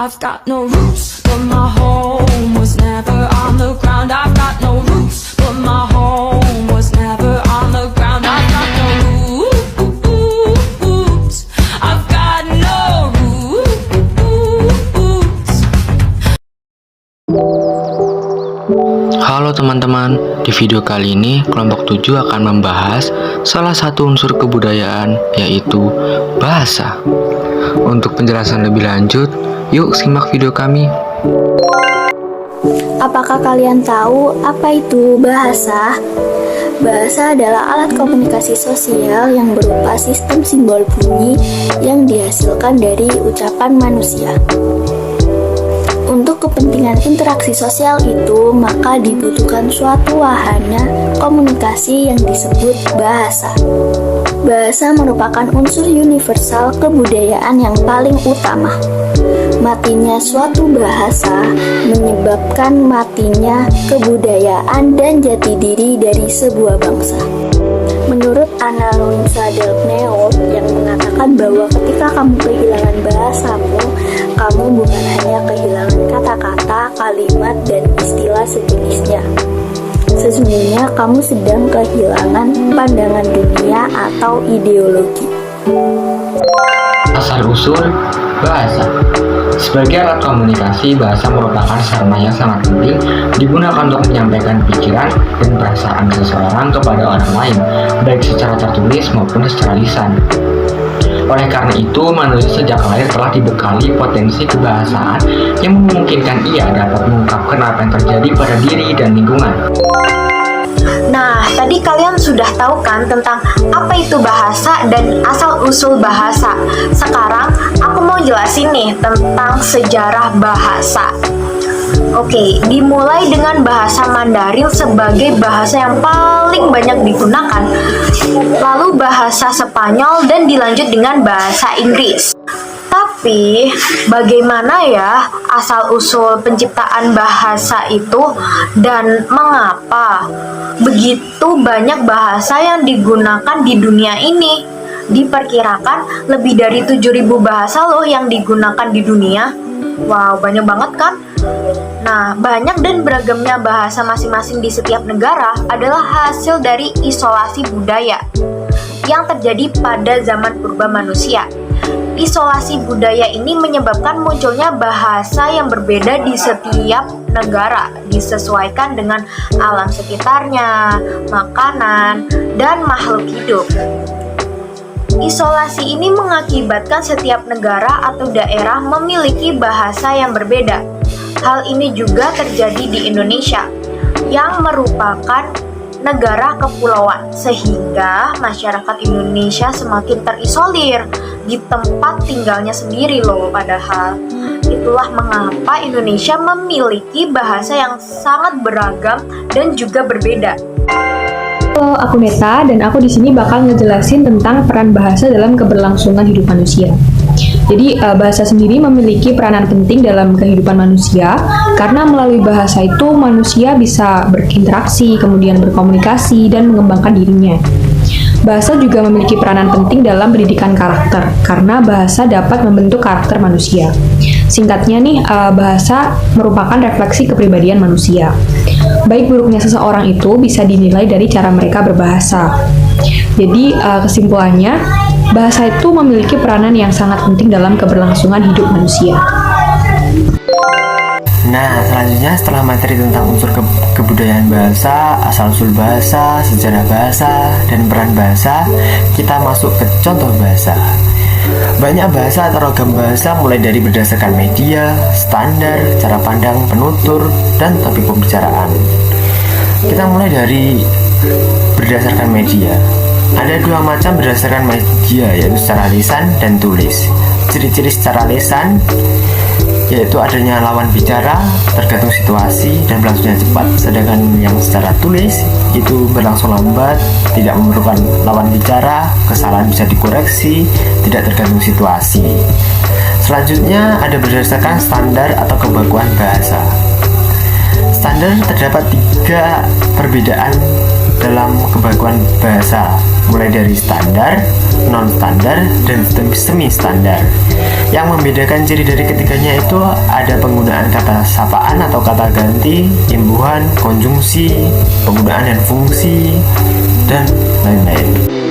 I've got no roots, but my home was never on the ground. I've got no roots, but my home was never on the ground. I've got no roots. I've got no roots. Halo teman-teman, di video kali ini kelompok 7 akan membahas salah satu unsur kebudayaan, yaitu bahasa. Untuk penjelasan lebih lanjut, yuk simak video kami. Apakah kalian tahu apa itu bahasa? Bahasa adalah alat komunikasi sosial yang berupa sistem simbol bunyi yang dihasilkan dari ucapan manusia. Untuk kepentingan interaksi sosial itu, maka dibutuhkan suatu wahana komunikasi yang disebut bahasa. Bahasa merupakan unsur universal kebudayaan yang paling utama. Matinya suatu bahasa menyebabkan matinya kebudayaan dan jati diri dari sebuah bangsa. Menurut Anna Luisa Delpneo yang mengatakan bahwa ketika kamu kehilangan bahasamu, kamu bukan hanya kehilangan kata-kata, kalimat, dan istilah sejenisnya. Sesungguhnya kamu sedang kehilangan pandangan dunia atau ideologi. Asal-usul bahasa. Sebagai alat komunikasi, bahasa merupakan sarana yang sangat penting digunakan untuk menyampaikan pikiran dan perasaan seseorang kepada orang lain, baik secara tertulis maupun secara lisan. Oleh karena itu, manusia sejak lahir telah dibekali potensi kebahasaan yang memungkinkan ia dapat mengungkapkan apa yang terjadi pada diri dan lingkungan. Nah, tadi kalian sudah tahu kan tentang apa itu bahasa dan asal-usul bahasa. Sekarang aku mau jelasin nih tentang sejarah bahasa. Oke, dimulai dengan bahasa Mandarin sebagai bahasa yang paling banyak digunakan. Lalu bahasa Spanyol dan dilanjut dengan bahasa Inggris. Tapi, bagaimana ya asal-usul penciptaan bahasa itu dan mengapa begitu banyak bahasa yang digunakan di dunia ini? Diperkirakan lebih dari 7.000 bahasa loh yang digunakan di dunia. Wow, banyak banget kan? Nah, banyak dan beragamnya bahasa masing-masing di setiap negara adalah hasil dari isolasi budaya yang terjadi pada zaman purba manusia. Isolasi budaya ini menyebabkan munculnya bahasa yang berbeda di setiap negara, disesuaikan dengan alam sekitarnya, makanan, dan makhluk hidup. Isolasi ini mengakibatkan setiap negara atau daerah memiliki bahasa yang berbeda. Hal ini juga terjadi di Indonesia, yang merupakan negara kepulauan, sehingga masyarakat Indonesia semakin terisolir di tempat tinggalnya sendiri loh. Padahal itulah mengapa Indonesia memiliki bahasa yang sangat beragam dan juga berbeda. Halo, aku Neta dan aku di sini bakal ngejelasin tentang peran bahasa dalam keberlangsungan hidup manusia. Jadi bahasa sendiri memiliki peranan penting dalam kehidupan manusia karena melalui bahasa itu manusia bisa berinteraksi, kemudian berkomunikasi dan mengembangkan dirinya. Bahasa juga memiliki peranan penting dalam pendidikan karakter karena bahasa dapat membentuk karakter manusia. Singkatnya nih, bahasa merupakan refleksi kepribadian manusia. Baik buruknya seseorang itu bisa dinilai dari cara mereka berbahasa. Jadi kesimpulannya, bahasa itu memiliki peranan yang sangat penting dalam keberlangsungan hidup manusia. Nah, selanjutnya setelah materi tentang unsur kebudayaan bahasa, asal-usul bahasa, sejarah bahasa, dan peran bahasa, kita masuk ke contoh bahasa. Banyak bahasa atau ragam bahasa mulai dari berdasarkan media, standar, cara pandang, penutur, dan topik pembicaraan. Kita mulai dari berdasarkan media. Ada dua macam berdasarkan media, yaitu secara lisan dan tulis. Ciri-ciri secara lisan yaitu adanya lawan bicara, tergantung situasi, dan berlangsungnya cepat. Sedangkan yang secara tulis itu berlangsung lambat, tidak memerlukan lawan bicara, kesalahan bisa dikoreksi, tidak tergantung situasi. Selanjutnya ada berdasarkan standar atau kebakuan bahasa. Standar terdapat 3 perbedaan dalam kebakuan bahasa, mulai dari standar, non-standar, dan semi-standar. Yang membedakan ciri dari ketiganya itu ada penggunaan kata sapaan atau kata ganti, imbuhan, konjungsi, penggunaan dan fungsi, dan lain-lain.